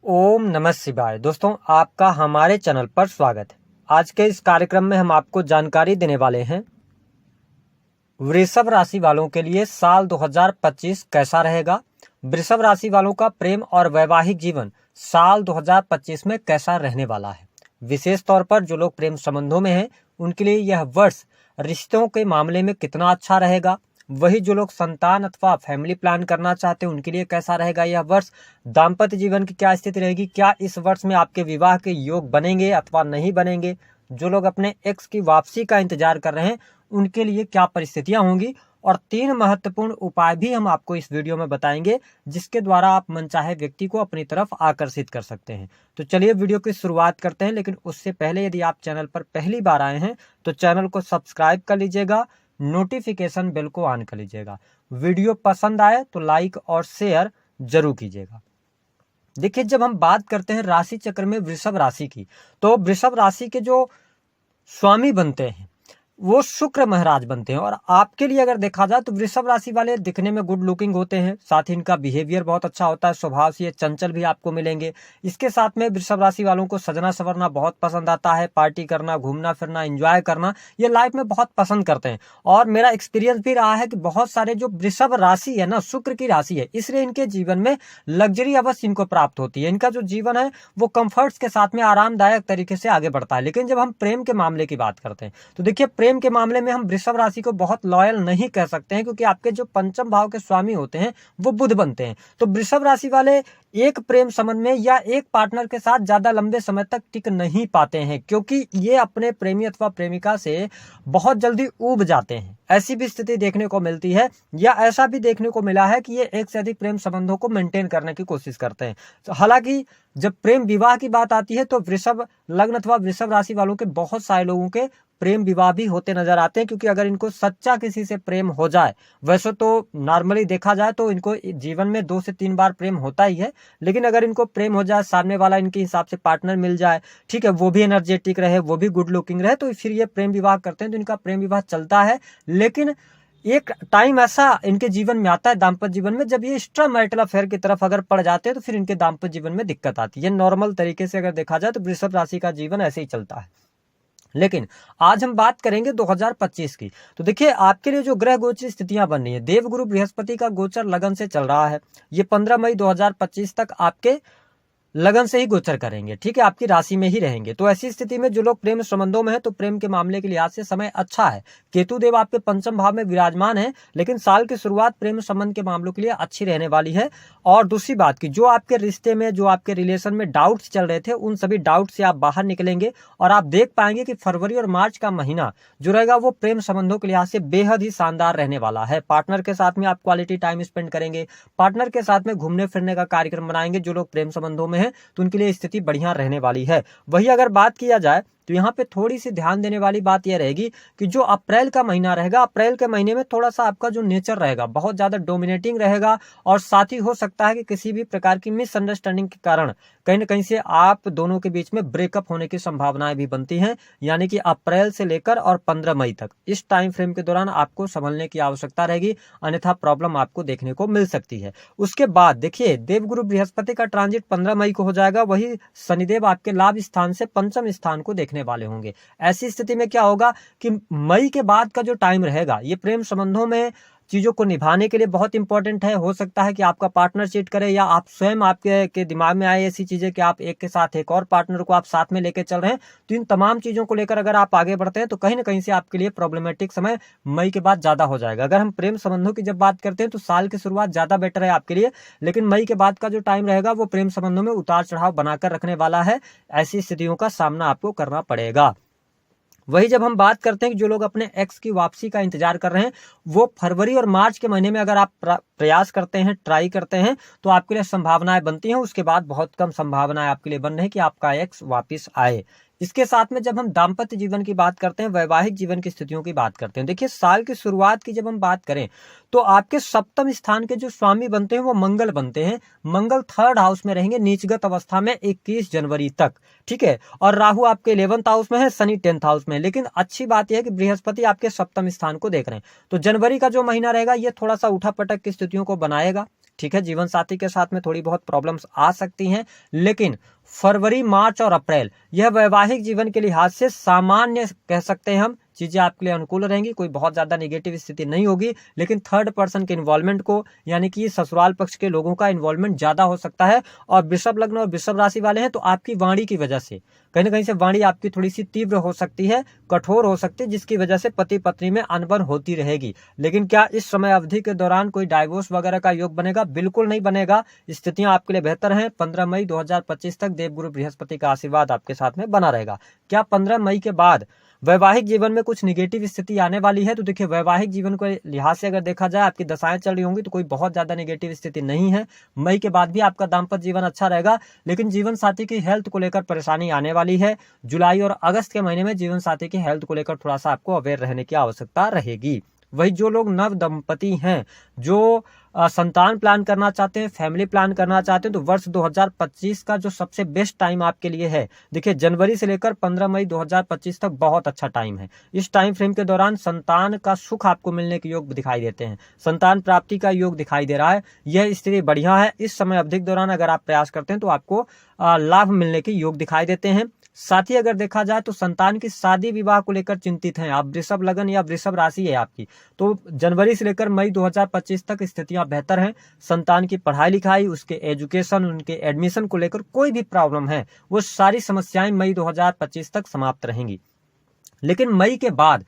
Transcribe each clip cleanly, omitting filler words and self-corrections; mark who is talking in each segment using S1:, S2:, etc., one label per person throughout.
S1: ओम नमः शिवाय। दोस्तों, आपका हमारे चैनल पर स्वागत है। आज के इस कार्यक्रम में हम आपको जानकारी देने वाले हैं वृषभ राशि वालों के लिए साल 2025 कैसा रहेगा। वृषभ राशि वालों का प्रेम और वैवाहिक जीवन साल 2025 में कैसा रहने वाला है। विशेष तौर पर जो लोग प्रेम संबंधों में हैं उनके लिए यह वर्ष रिश्तों के मामले में कितना अच्छा रहेगा। वही जो लोग संतान अथवा फैमिली प्लान करना चाहते हैं उनके लिए कैसा रहेगा यह वर्ष। दाम्पत्य जीवन की क्या स्थिति रहेगी, क्या इस वर्ष में आपके विवाह के योग बनेंगे अथवा नहीं बनेंगे। जो लोग अपने एक्स की वापसी का इंतजार कर रहे हैं उनके लिए क्या परिस्थितियां होंगी, और 3 महत्वपूर्ण उपाय भी हम आपको इस वीडियो में बताएंगे जिसके द्वारा आप मनचाहे व्यक्ति को अपनी तरफ आकर्षित कर सकते हैं। तो चलिए वीडियो की शुरुआत करते हैं, लेकिन उससे पहले यदि आप चैनल पर पहली बार आए हैं तो चैनल को सब्सक्राइब कर लीजिएगा, नोटिफिकेशन बेल को ऑन कर लीजिएगा। वीडियो पसंद आए तो लाइक और शेयर जरूर कीजिएगा। देखिए, जब हम बात करते हैं राशि चक्र में वृषभ राशि की, तो वृषभ राशि के जो स्वामी बनते हैं वो शुक्र महाराज बनते हैं। और आपके लिए अगर देखा जाए तो वृषभ राशि वाले दिखने में गुड लुकिंग होते हैं, साथ ही इनका बिहेवियर बहुत अच्छा होता है, स्वभाव से ये चंचल भी आपको मिलेंगे। इसके साथ में वृषभ राशि वालों को सजना संवरना बहुत पसंद आता है, पार्टी करना, घूमना फिरना, एंजॉय करना ये लाइफ में बहुत पसंद करते हैं। और मेरा एक्सपीरियंस भी रहा है कि बहुत सारे जो वृषभ राशि है ना, शुक्र की राशि है, इसलिए इनके जीवन में लग्जरी अवश्य इनको प्राप्त होती है। इनका जो जीवन है वो कंफर्ट्स के साथ में आरामदायक तरीके से आगे बढ़ता है। लेकिन जब हम प्रेम के मामले की बात करते हैं तो देखिए, प्रेम के मामले में हम वृषभ राशि को बहुत लॉयल नहीं कह सकते हैं, क्योंकि आपके जो पंचम भाव के स्वामी होते हैं वो बुध बनते हैं। तो वृषभ राशि वाले एक प्रेम संबंध में या एक पार्टनर के साथ ज्यादा लंबे समय तक टिक नहीं पाते हैं, क्योंकि ये अपने प्रेमी अथवा प्रेमिका से बहुत जल्दी ऊब जाते हैं। ऐसी भी स्थिति देखने को मिलती है, या ऐसा भी देखने को मिला है कि ये एक से अधिक प्रेम संबंधों को मेंटेन करने की कोशिश करते हैं। तो हालांकि जब प्रेम विवाह की बात आती है तो वृषभ लग्न अथवा वृषभ राशि वालों के बहुत सारे लोगों के प्रेम विवाह भी होते नजर आते हैं, क्योंकि अगर इनको सच्चा किसी से प्रेम हो जाए, वैसे तो नॉर्मली देखा जाए तो इनको जीवन में 2 से 3 बार प्रेम होता ही है, लेकिन अगर इनको प्रेम हो जाए, सामने वाला इनके हिसाब से पार्टनर मिल जाए, ठीक है, वो भी एनर्जेटिक रहे, वो भी गुड लुकिंग रहे, तो फिर ये प्रेम विवाह करते हैं। तो इनका प्रेम विवाह चलता है, लेकिन एक टाइम ऐसा इनके जीवन में आता है दाम्पत्य जीवन में, जब ये एक्स्ट्रा मैरिटल अफेयर की तरफ अगर पड़ जाते हैं तो फिर इनके दाम्पत्य जीवन में दिक्कत आती है। नॉर्मल तरीके से अगर देखा जाए तो वृषभ राशि का जीवन ऐसे ही चलता है। लेकिन आज हम बात करेंगे 2025 की। तो देखिए, आपके लिए जो ग्रह गोचर स्थितियां बन रही है, देवगुरु बृहस्पति का गोचर लगन से चल रहा है। ये 15 मई 2025 तक आपके लगन से ही गोचर करेंगे, ठीक है, आपकी राशि में ही रहेंगे। तो ऐसी स्थिति में जो लोग प्रेम संबंधों में है तो प्रेम के मामले के लिहाज से समय अच्छा है। केतु देव आपके पंचम भाव में विराजमान है, लेकिन साल की शुरुआत प्रेम संबंध के मामलों के लिए अच्छी रहने वाली है। और दूसरी बात की, जो आपके रिश्ते में, जो आपके रिलेशन में डाउट्स चल रहे थे, उन सभी डाउट से आप बाहर निकलेंगे और आप देख पाएंगे कि फरवरी और मार्च का महीना जो रहेगा वो प्रेम संबंधों के लिहाज से बेहद ही शानदार रहने वाला है। पार्टनर के साथ में आप क्वालिटी टाइम स्पेंड करेंगे, पार्टनर के साथ में घूमने फिरने का कार्यक्रम बनाएंगे। जो लोग प्रेम संबंधों में है तो उनके लिए स्थिति बढ़िया रहने वाली है। वही अगर बात किया जाए तो यहाँ पे थोड़ी सी ध्यान देने वाली बात यह रहेगी कि जो अप्रैल का महीना रहेगा, अप्रैल के महीने में थोड़ा सा आपका जो नेचर रहेगा बहुत ज्यादा डोमिनेटिंग रहेगा, और साथ ही हो सकता है कि किसी भी प्रकार की मिसअंडरस्टैंडिंग के कारण कहीं न कहीं से आप दोनों के बीच में ब्रेकअप होने की संभावनाएं भी बनती हैं। यानी कि अप्रैल से लेकर और 15 मई तक इस टाइम फ्रेम के दौरान आपको संभलने की आवश्यकता रहेगी, अन्यथा प्रॉब्लम आपको देखने को मिल सकती है। उसके बाद देखिए, देवगुरु बृहस्पति का ट्रांजिट 15 मई को हो जाएगा। वही शनिदेव आपके लाभ स्थान से पंचम स्थान को देखने वाले होंगे। ऐसी स्थिति में क्या होगा कि मई के बाद का जो टाइम रहेगा ये प्रेम संबंधों में चीजों को निभाने के लिए बहुत इंपॉर्टेंट है। हो सकता है कि आपका पार्टनर चीट करे, या आप स्वयं आपके दिमाग में आए ऐसी चीजें कि आप एक के साथ एक और पार्टनर को आप साथ में लेकर चल रहे हैं। तो इन तमाम चीजों को लेकर अगर आप आगे बढ़ते हैं तो कहीं ना कहीं से आपके लिए प्रॉब्लमेटिक समय मई के बाद ज्यादा हो जाएगा। अगर हम प्रेम संबंधों की जब बात करते हैं तो साल की शुरुआत ज्यादा बेटर है आपके लिए, लेकिन मई के बाद का जो टाइम रहेगा वो प्रेम संबंधों में उतार चढ़ाव बनाकर रखने वाला है। ऐसी स्थितियों का सामना आपको करना पड़ेगा। वही जब हम बात करते हैं कि जो लोग अपने एक्स की वापसी का इंतजार कर रहे हैं, वो फरवरी और मार्च के महीने में अगर आप प्रयास करते हैं, ट्राई करते हैं, तो आपके लिए संभावनाएं बनती हैं। उसके बाद बहुत कम संभावनाएं आपके लिए बन रही है कि आपका एक्स वापस आए। इसके साथ में जब हम दाम्पत्य जीवन की बात करते हैं, वैवाहिक जीवन की स्थितियों की बात करते हैं, देखिए साल की शुरुआत की जब हम बात करें तो आपके सप्तम स्थान के जो स्वामी बनते हैं वो मंगल बनते हैं। मंगल 3rd हाउस में रहेंगे नीचगत अवस्था में 21 जनवरी तक, ठीक है, और राहु आपके 11th हाउस में है, शनि 10th हाउस में। लेकिन अच्छी बात यह है कि बृहस्पति आपके सप्तम स्थान को देख रहे हैं, तो जनवरी का जो महीना रहेगा ये थोड़ा सा उठा पटक की स्थितियों को बनाएगा, ठीक है, जीवन साथी के साथ में थोड़ी बहुत प्रॉब्लम्स आ सकती हैं, लेकिन फरवरी, मार्च और अप्रैल यह वैवाहिक जीवन के लिहाज से सामान्य कह सकते हैं हम, चीजें आपके लिए अनुकूल रहेंगी, कोई बहुत ज्यादा नेगेटिव स्थिति नहीं होगी। लेकिन थर्ड पर्सन के इन्वॉल्वमेंट को, यानी कि ससुराल पक्ष के लोगों का इन्वॉल्वमेंट ज्यादा हो सकता है। और वृषभ लग्न और वृषभ राशि वाले हैं तो आपकी वाणी की वजह से कहीं ना कहीं से वाणी आपकी थोड़ी सी तीव्र हो सकती है, कठोर हो सकती है, जिसकी वजह से पति पत्नी में अनबन होती रहेगी। लेकिन क्या इस समय अवधि के दौरान कोई डाइवोर्स वगैरह का योग बनेगा? बिल्कुल नहीं बनेगा। स्थितियां आपके लिए बेहतर हैं। 15 मई 2025 तक देवगुरु बृहस्पति का आशीर्वाद आपके साथ में बना रहेगा। क्या 15 मई के बाद वैवाहिक जीवन में कुछ निगेटिव स्थिति आने वाली है? तो देखिए, वैवाहिक जीवन के लिहाज से अगर देखा जाए, आपकी दशाएं चल रही होंगी तो कोई बहुत ज्यादा नेगेटिव स्थिति नहीं है। मई के बाद भी आपका दाम्पत्य जीवन अच्छा रहेगा, लेकिन जीवन साथी की हेल्थ को लेकर परेशानी आने वाली है। जुलाई और अगस्त के महीने में जीवन साथी की हेल्थ को लेकर थोड़ा सा आपको अवेयर रहने की आवश्यकता रहेगी। वही जो लोग नव दंपति हैं, जो संतान प्लान करना चाहते हैं, फैमिली प्लान करना चाहते हैं, तो वर्ष 2025 का जो सबसे बेस्ट टाइम आपके लिए है, देखिए जनवरी से लेकर 15 मई 2025 तक बहुत अच्छा टाइम है। इस टाइम फ्रेम के दौरान संतान का सुख आपको मिलने के योग दिखाई देते हैं, संतान प्राप्ति का योग दिखाई दे रहा है। यह स्थिति बढ़िया है। इस समय अवधि के दौरान अगर आप प्रयास करते हैं तो आपको लाभ मिलने के योग दिखाई देते हैं। साथ ही अगर देखा जाए तो संतान की शादी विवाह को लेकर चिंतित हैं आप, वृषभ लगन या वृषभ राशि है आपकी, तो जनवरी से लेकर मई 2025 तक स्थितियां बेहतर हैं। संतान की पढ़ाई लिखाई, उसके एजुकेशन, उनके एडमिशन को लेकर कोई भी प्रॉब्लम है, वो सारी समस्याएं मई 2025 तक समाप्त रहेंगी। लेकिन मई के बाद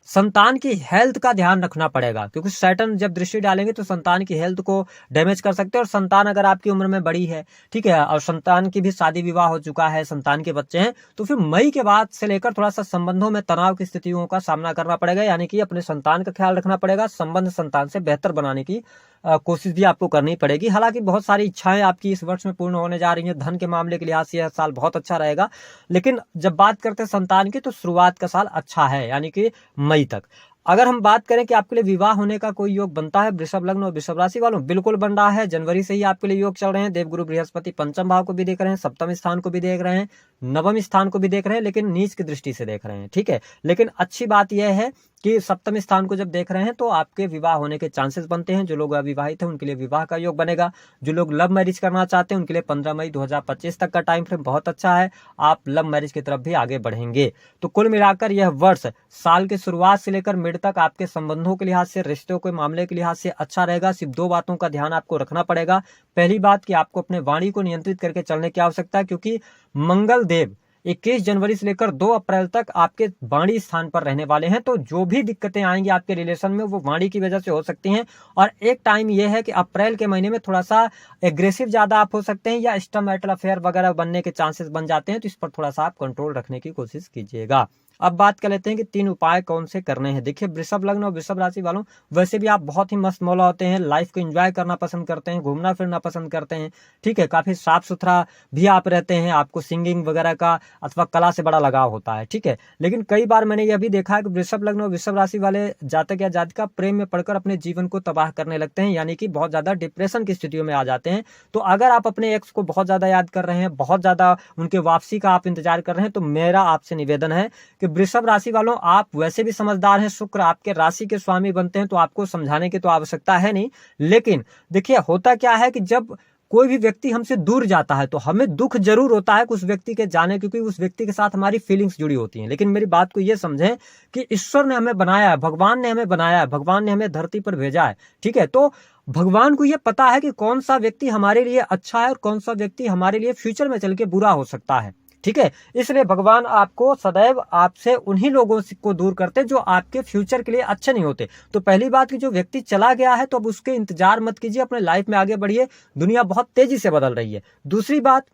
S1: संतान की हेल्थ का ध्यान रखना पड़ेगा, क्योंकि सैटर्न जब दृष्टि डालेंगे तो संतान की हेल्थ को डैमेज कर सकते हैं। और संतान अगर आपकी उम्र में बड़ी है, ठीक है, और संतान की भी शादी विवाह हो चुका है, संतान के बच्चे हैं, तो फिर मई के बाद से लेकर थोड़ा सा संबंधों में तनाव की स्थितियों का सामना करना पड़ेगा, यानी कि अपने संतान का ख्याल रखना पड़ेगा, संबंध संतान से बेहतर बनाने की कोशिश भी आपको करनी पड़ेगी। हालांकि बहुत सारी इच्छाएं आपकी इस वर्ष में पूर्ण होने जा रही हैं, धन के मामले के लिहाज से यह साल बहुत अच्छा रहेगा। लेकिन जब बात करते हैं संतान की, तो शुरुआत का साल अच्छा है, यानी कि मई तक। अगर हम बात करें कि आपके लिए विवाह होने का कोई योग बनता है वृषभ लग्न और वृषभ राशि वालों, बिल्कुल बन रहा है। जनवरी से ही आपके लिए योग चल रहे हैं। देवगुरु बृहस्पति पंचम भाव को भी देख रहे हैं, सप्तम स्थान को भी देख रहे हैं, नवम स्थान को भी देख रहे हैं, लेकिन नीच की दृष्टि से देख रहे हैं, ठीक है। लेकिन अच्छी बात यह है कि सप्तम स्थान को जब देख रहे हैं तो आपके विवाह होने के चांसेस बनते हैं। जो लोग अविवाहित हैं उनके लिए विवाह का योग बनेगा। जो लोग लव मैरिज करना चाहते हैं उनके लिए 15 मई 2025 तक का टाइम फ्रेम बहुत अच्छा है। आप लव मैरिज की तरफ भी आगे बढ़ेंगे। तो कुल मिलाकर यह वर्ष साल की शुरुआत से लेकर मिड तक आपके संबंधों के लिहाज से, रिश्तों के मामले के लिहाज से अच्छा रहेगा। सिर्फ दो बातों का ध्यान आपको रखना पड़ेगा। पहली बात कि आपको अपने वाणी को नियंत्रित करके चलने की आवश्यकता है, क्योंकि मंगल देव 21 जनवरी से लेकर 2 अप्रैल तक आपके वाणी स्थान पर रहने वाले हैं। तो जो भी दिक्कतें आएंगी आपके रिलेशन में, वो वाणी की वजह से हो सकती हैं। और एक टाइम यह है कि अप्रैल के महीने में थोड़ा सा एग्रेसिव ज्यादा आप हो सकते हैं, या एक्स्ट्रामैरिटल अफेयर वगैरह बनने के चांसेस बन जाते हैं। तो इस पर थोड़ा सा आप कंट्रोल रखने की कोशिश कीजिएगा। अब बात कर लेते हैं कि 3 उपाय कौन से करने हैं। देखिए, वृषभ लग्न और वृषभ राशि वालों, वैसे भी आप बहुत ही मस्त मौला होते हैं, लाइफ को एंजॉय करना पसंद करते हैं, घूमना फिरना पसंद करते हैं, ठीक है, काफी साफ सुथरा भी आप रहते हैं, आपको सिंगिंग वगैरह का अथवा कला से बड़ा लगाव होता है, ठीक है। लेकिन कई बार मैंने यह भी देखा है कि वृषभ लग्न और वृषभ राशि वाले जातक या जातिका प्रेम में पड़कर अपने जीवन को तबाह करने लगते हैं, यानी कि बहुत ज्यादा डिप्रेशन की स्थितियों में आ जाते हैं। तो अगर आप अपने एक्स को बहुत ज्यादा याद कर रहे हैं, बहुत ज्यादा उनके वापसी का आप इंतजार कर रहे हैं, तो मेरा आपसे निवेदन है कि वृषभ राशि वालों, आप वैसे भी समझदार हैं, शुक्र आपके राशि के स्वामी बनते हैं, तो आपको समझाने की तो आवश्यकता है नहीं। लेकिन देखिए, होता क्या है कि जब कोई भी व्यक्ति हमसे दूर जाता है तो हमें दुख जरूर होता है उस व्यक्ति के जाने, क्योंकि उस व्यक्ति के साथ हमारी फीलिंग्स जुड़ी होती हैं। लेकिन मेरी बात को यह समझें कि ईश्वर ने हमें बनाया है, भगवान ने हमें बनाया है, भगवान ने हमें धरती पर भेजा है, ठीक है। तो भगवान को यह पता है कि कौन सा व्यक्ति हमारे लिए अच्छा है और कौन सा व्यक्ति हमारे लिए फ्यूचर में चल के बुरा हो सकता है, ठीक है। इसलिए भगवान आपको सदैव आपसे उन्हीं लोगों को दूर करते जो आपके फ्यूचर के लिए अच्छे नहीं होते। तो पहली बात कि जो व्यक्ति चला गया है तो अब उसके इंतजार मत कीजिए, अपने लाइफ में आगे बढ़िए, दुनिया बहुत तेजी से बदल रही है। दूसरी बात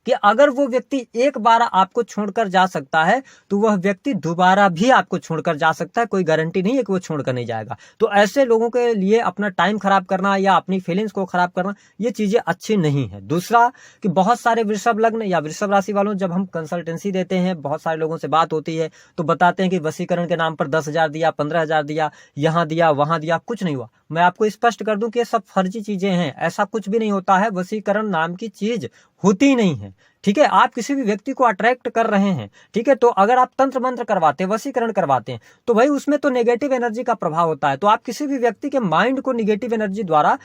S1: कि अगर वो व्यक्ति एक बार आपको छोड़कर जा सकता है तो वह व्यक्ति दोबारा भी आपको छोड़कर जा सकता है, कोई गारंटी नहीं है कि वो छोड़कर नहीं जाएगा। तो ऐसे लोगों के लिए अपना टाइम खराब करना या अपनी फीलिंग्स को खराब करना, ये चीजें अच्छी नहीं है। दूसरा कि बहुत सारे वृषभ लग्न या वृषभ राशि वालों, जब हम कंसल्टेंसी देते हैं, बहुत सारे लोगों से बात होती है, तो बताते हैं कि वशीकरण के नाम पर 10,000 दिया, 15,000 दिया, यहाँ दिया, वहां दिया, कुछ नहीं हुआ। मैं आपको स्पष्ट कर दूं कि ये सब फर्जी चीजें हैं, ऐसा कुछ भी नहीं होता है। वशीकरण नाम की चीज होती नहीं है, ठीक है। आप किसी भी व्यक्ति को अट्रैक्ट कर रहे हैं, ठीक है, तो अगर आप तंत्र मंत्र करवाते हैं, वशीकरण करवाते हैं, तो भाई उसमें तो नेगेटिव एनर्जी का प्रभाव होता है। तो आप किसी भी व्यक्ति के माइंड को नेगेटिव एनर्जी द्वारा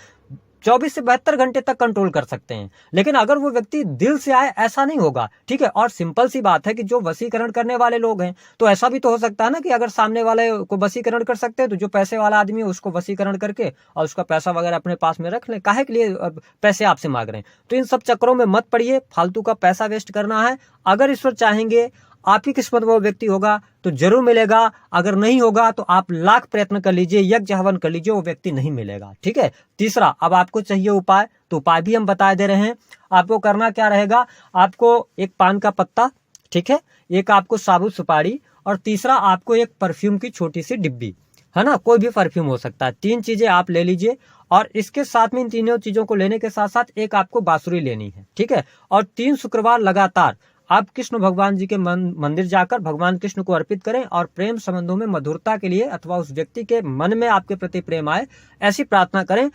S1: 24 से 72 घंटे तक कंट्रोल कर सकते हैं। लेकिन अगर वो व्यक्ति दिल से आए, ऐसा नहीं होगा, ठीक है। और सिंपल सी बात है कि जो वशीकरण करने वाले लोग हैं, तो ऐसा भी तो हो सकता है ना कि अगर सामने वाले को वशीकरण कर सकते हैं तो जो पैसे वाला आदमी है उसको वशीकरण करके और उसका पैसा वगैरह अपने पास में रख लें। काहे के लिए पैसे आपसे मांग रहे हैं? तो इन सब चक्करों में मत पड़िए, फालतू का पैसा वेस्ट करना है। अगर ईश्वर चाहेंगे आपकी किस्मत वो व्यक्ति होगा तो जरूर मिलेगा, अगर नहीं होगा तो आप लाख प्रयत्न कर लीजिए, यज्ञ हवन कर लीजिए, वो व्यक्ति नहीं मिलेगा, ठीक है। तीसरा, अब आपको चाहिए उपाय, तो उपाय भी हम बता दे रहे हैं। आपको करना क्या रहेगा, आपको एक पान का पत्ता, ठीक है, एक आपको साबुत सुपारी, और तीसरा आपको एक परफ्यूम की छोटी सी डिब्बी, है ना, कोई भी परफ्यूम हो सकता है। 3 चीजें आप ले लीजिए, और इसके साथ में इन तीनों चीजों को लेने के साथ साथ एक आपको बांसुरी लेनी है, ठीक है। और 3 शुक्रवार लगातार आप कृष्ण भगवान जी के मंदिर जाकर भगवान कृष्ण को अर्पित करें, और प्रेम संबंधों में मधुरता के लिए अथवा उस व्यक्ति के मन में आपके प्रति प्रेम आए, ऐसी प्रार्थना करें।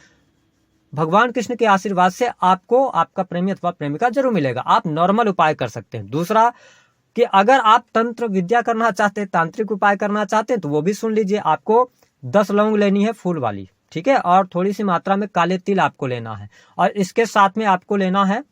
S1: भगवान कृष्ण के आशीर्वाद से आपको आपका प्रेमी अथवा प्रेमिका जरूर मिलेगा। आप नॉर्मल उपाय कर सकते हैं। दूसरा कि अगर आप तंत्र विद्या करना चाहते हैं, तांत्रिक उपाय करना चाहते हैं, तो वो भी सुन लीजिए। आपको 10 लौंग लेनी है फूल वाली, ठीक है, और थोड़ी सी मात्रा में काले तिल आपको लेना है, और इसके साथ में आपको लेना है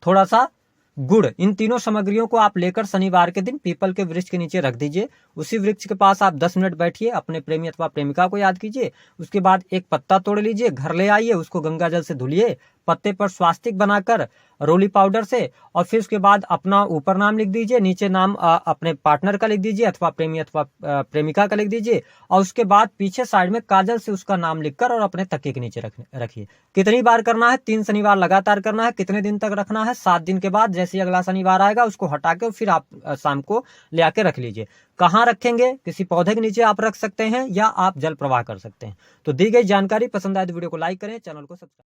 S1: थोड़ा सा गुड़। इन तीनों सामग्रियों को आप लेकर शनिवार के दिन पीपल के वृक्ष के नीचे रख दीजिए। उसी वृक्ष के पास आप 10 मिनट बैठिए, अपने प्रेमी अथवा प्रेमिका को याद कीजिए। उसके बाद एक पत्ता तोड़ लीजिए, घर ले आइए, उसको गंगा जल से धुलिए, पत्ते पर स्वास्तिक बनाकर रोली पाउडर से, और फिर उसके बाद अपना ऊपर नाम लिख दीजिए, नीचे नाम अपने पार्टनर का लिख दीजिए अथवा प्रेमी अथवा प्रेमिका का लिख दीजिए, और उसके बाद पीछे साइड में काजल से उसका नाम लिखकर और अपने तकिए के नीचे रखिए। कितनी बार करना है? 3 शनिवार लगातार करना है। कितने दिन तक रखना है? 7 दिन के बाद जैसे अगला शनिवार आएगा उसको हटा के फिर आप शाम को ले आके रख लीजिए। कहाँ रखेंगे? किसी पौधे के नीचे आप रख सकते हैं, या आप जल प्रवाह कर सकते हैं। तो दी गई जानकारी पसंद आए तो वीडियो को लाइक करें, चैनल को सब्सक्राइब